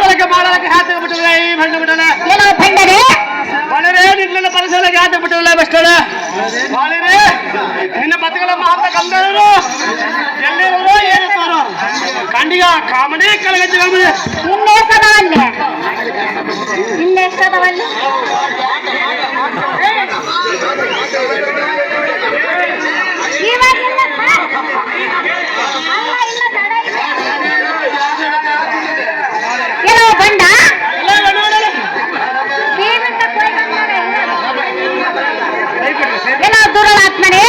ಪರಿಸರಕ್ಕೆ ಮಾಡಲಿಕ್ಕೆ ಹಾಕಿ ಬಿಟ್ಟರೆ ಈ ಬಣ್ಣ ಬಿಟ್ಟನೆ ಏನೋ ಬಂಡರೆ ಬಳ್ಳರೆ ನಿನ್ನ ಪರಿಸರಕ್ಕೆ ಹಾಕಿ ಬಿಟ್ಟರಲ್ಲ ಬೆಸ್ಟಳೆ ಬಾಳಿರೆ ನಿನ್ನ ಬದುಕಲ ಮಹಾತ ಕಂದರು ಎಲ್ಲಿರೋ ಏನಿರ್ತಾರೋ ಕಂಡಿಗ ಕಾಮಡಿ ಕಲಗಜ್ಜಿ ಕಾಮಡಿ ಇನ್ನೆಷ್ಟದವಲ್ಲೇ ಇನ್ನೆಷ್ಟದವಲ್ಲ ಏನೋ ಬಂಡ ಏನೋ ದುರುಳಾತ್ಮನೇ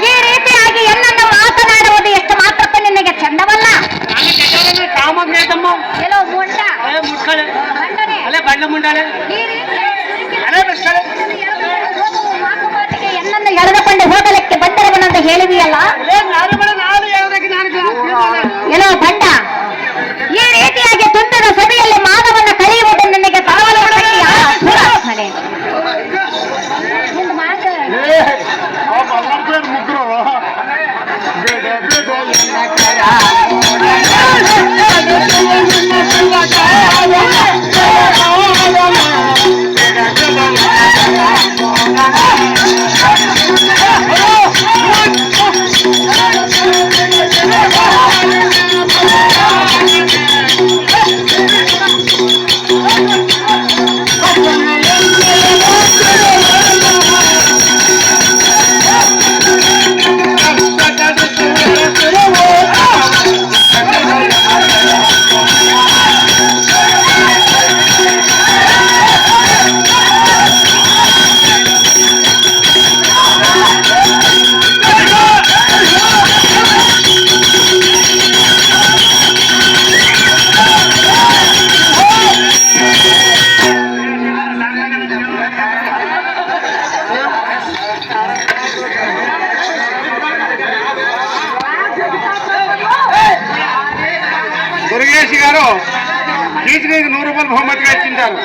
ಈ ರೀತಿಯಾಗಿ ಎಲ್ಲನ್ನು ಮಾತನಾಡುವುದು ಎಷ್ಟು ಮಾತ್ರಕ್ಕೂ ನಿನಗೆ ಚಂದವಲ್ಲ. ಏನೋ ಮುಂಡ ಅಲ್ಲೇ ಬಣ್ಣ ಮುಂಡಾಳೆ ಮಾತುಮಾತಿಗೆ ಎಲ್ಲನ್ನು ಎಳೆದುಕೊಂಡು ಹೋಗಲಿಕ್ಕೆ ಬಂದಿರುವನಂತ ಹೇಳಿದೆಯಲ್ಲ. ಏನೋ ಬಂಡ ಈ ರೀತಿಯಾಗಿ ತುಂಬಿದ ಸಭೆಯಲ್ಲಿ ಮಾನವನ್ನ ಕಳೆಯುವುದು ನಿನಗೆ ತಾವಲು ಮನೆ దుర్గేష్ గారు టీచర్కి 100 రూపాయలు బహుమతిగా ఇచ్చింటారు.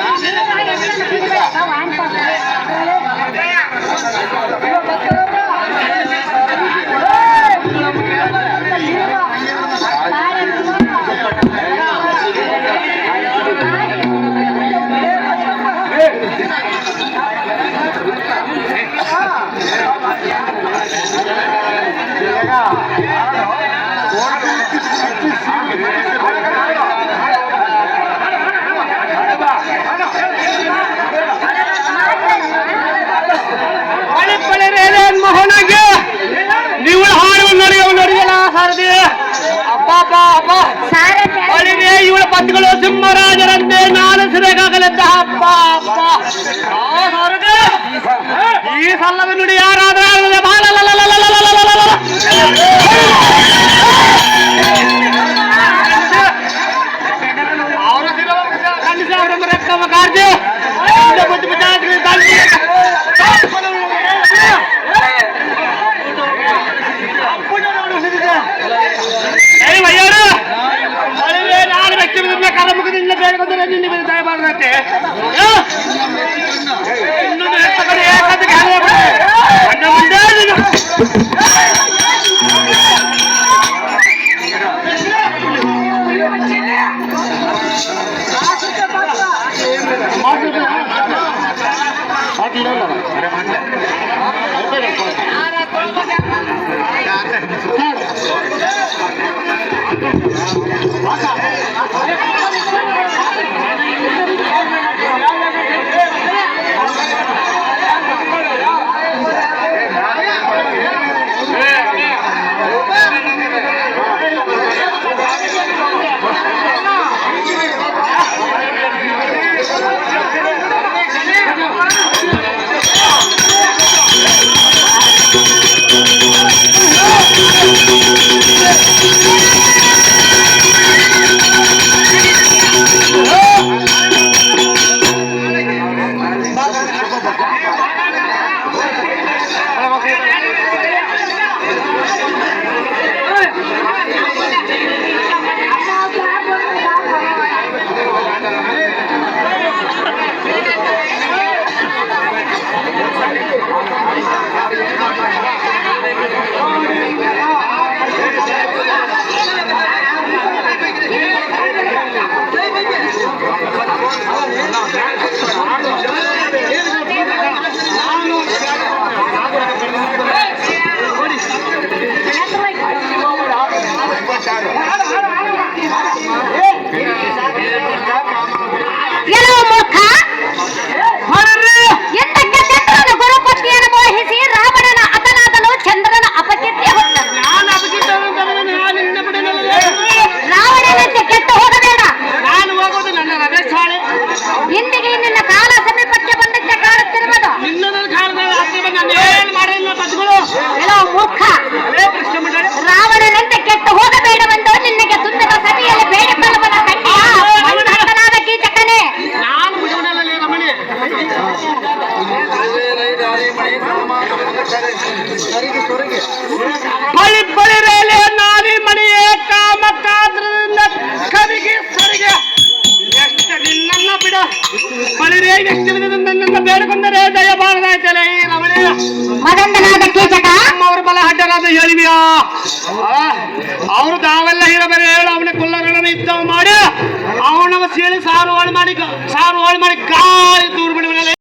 ನೀವು ಹಾಡು ನೋಡಿಯಲ್ಲ ಸಾರದಿ ಅಪ್ಪ ಇವಳ ಪತ್ಗಳು ಸಿಂಹರಾಜರಂತೆ ನಾನು ಸಿರೆಗಾಗಲೆದ್ದ ಅಪ್ಪ ಈ ಸಲ್ಲದ ನುಡಿ ಯಾರಾದ್ರೆ ಅವರು ಖಂಡಿಸ ಅವರ ರಕ್ತವ ಕಾರ್ಯ ನಾನು ವ್ಯಕ್ತಿ ಕರಮುಖದಿಂದ ಬೇಡ್ಕೊಂಡ್ರೆ ನಿನ್ನ ಮೇಲೆ ದಯಮಾಡದಂತೆ ಇನ್ನೊಂದು ಅವ್ರು ತಾವೆಲ್ಲ ಇರಬಾರೆ ಹೇಳು ಅವನ ಕುಲ್ಲಗಳನ್ನು ಯುದ್ಧ ಮಾಡಿ ಅವನ ಸೇರಿ ಸಾರು ಹಾಳು ಮಾಡಿ ಗಾಳಿ ದೂರ ಬಿಡುವಲ್ಲ